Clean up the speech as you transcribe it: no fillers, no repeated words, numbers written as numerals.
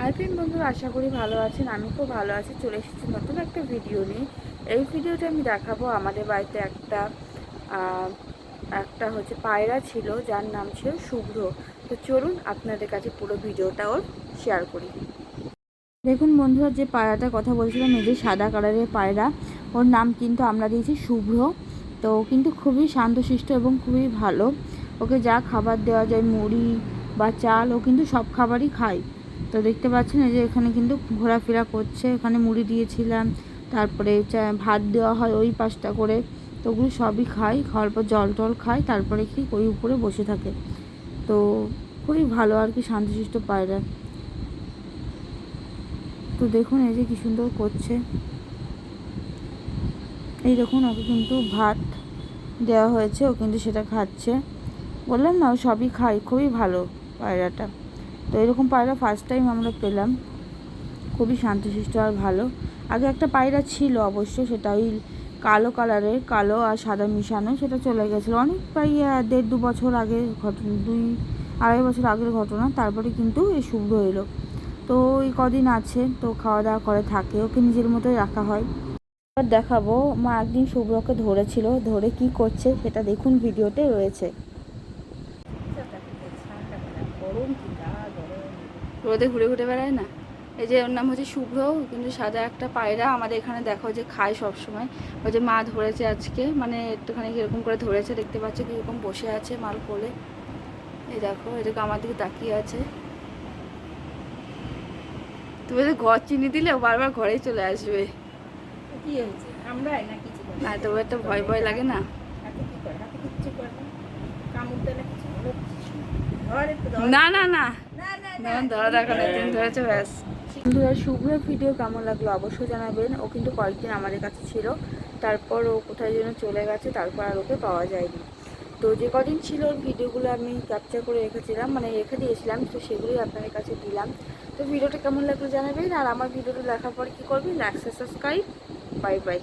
Hi friend বন্ধুরা, আশা করি ভালো আছেন। আমি খুব ভালো আছি। চলে এসেছি নতুন একটা ভিডিও নিয়ে। এই ভিডিওটা আমি দেখাবো আমাদের বাড়িতে একটা হচ্ছে পায়রা ছিল, যার নাম ছিল শুভ্র। তো চলুন আপনাদের কাছে পুরো ভিডিওটা ওর শেয়ার করি। দেখুন বন্ধুরা, যে পায়রাটার কথা বলছিলাম, এই যে সাদা কালারের পায়রা, ওর নাম কিন্তু আমরা দিয়েছি শুভ্র। তো কিন্তু খুবই শান্তশিষ্ট এবং খুবই ভালো। ওকে যা খাবার দেওয়া যায়, মুড়ি বা চাল, ও কিন্তু সব খাবারই খায়। তো দেখতে পাচ্ছেন এই যে এখানে কিন্তু ঘোরাফেরা করছে। এখানে মুড়ি দিয়েছিলাম, তারপরে ভাত দেওয়া হয় ওই পাশটা করে। তো ওগুলো সবই খায়, খাওয়ার পর জল টল খায়, তারপরে কি ওই উপরে বসে থাকে। তো খুবই ভালো আর কি, শান্তশিষ্ট পায়রা। তো দেখুন এই যে কী সুন্দর করছে। এই দেখুন, ওকে কিন্তু ভাত দেওয়া হয়েছে, ও কিন্তু সেটা খাচ্ছে। বললাম না, ও সবই খায়, খুবই ভালো পায়রাটা। তো এরকম পায়রা ফার্স্ট টাইম আমরা পেলাম, খুবই শান্তশিষ্ট আর ভালো। আগে একটা পায়রা ছিল অবশ্য, সেটা ওই কালো কালারের, কালো আর সাদা মিশানো, সেটা চলে গেছিলো অনেক, প্রায় 1.5-2 বছর আগের ঘটনা, 2-2.5 বছর আগের ঘটনা। তারপরে কিন্তু এই শুভ্র এলো। তো এই কদিন আছে, তো খাওয়া দাওয়া করে থাকে, ওকে নিজের মতোই রাখা হয়। এবার দেখাবো, মা একদিন শুভ্রকে ধরেছিল, ধরে কি করছে সেটা দেখুন, ভিডিওতে রয়েছে। রোদে ঘুরে ঘুরে বেড়ায় না। এই যে ওর নাম হচ্ছে শুভ্র, কিন্তু সাদা একটা পায়রা। আমাদের এখানে দেখো যে খায় সব সময়। ওই যে মা ধরেছে আজকে, মানে একটুখানি এরকম করে ধরেছে, দেখতে পাচ্ছ কীরকম বসে আছে মার কোলে। এই দেখো, এটাকে আমার দিকে তাকিয়ে আছে। তুমি যদি ঘর চিনি দিলে ও বারবার ঘরেই চলে আসবে। কি হয়েছে? আমরা না কিছু করে না, তবু একটা ভয় ভয় লাগে না? হাতে কি করে? হাতে কিচ্ছু করে না। কামড় দেয় না কিছু? ধর একটু ধর। না না না, না না না। যেমন ধরা দরকার নেই, তুমি ধরেছো ব্যাস। বন্ধুরা, শুভ্রের ভিডিও কেমন লাগলো অবশ্যই জানাবেন। ও কিন্তু কয়েকদিন আমাদের কাছে ছিল, তারপর ও কোথায় যেন চলে গেছে, তারপর আর ওকে পাওয়া যায়নি। তো যে কদিন ছিল ওর ভিডিওগুলো আমি ক্যাপচার করে রেখেছিলাম, মানে রেখে দিয়েছিলাম, তো সেগুলোই আপনাদের কাছে দিলাম। তো ভিডিওটা কেমন লাগলো জানাবেন, আর আমার ভিডিওটা দেখার পর কী করবেন, লাইক সাবস্ক্রাইব। Bye bye.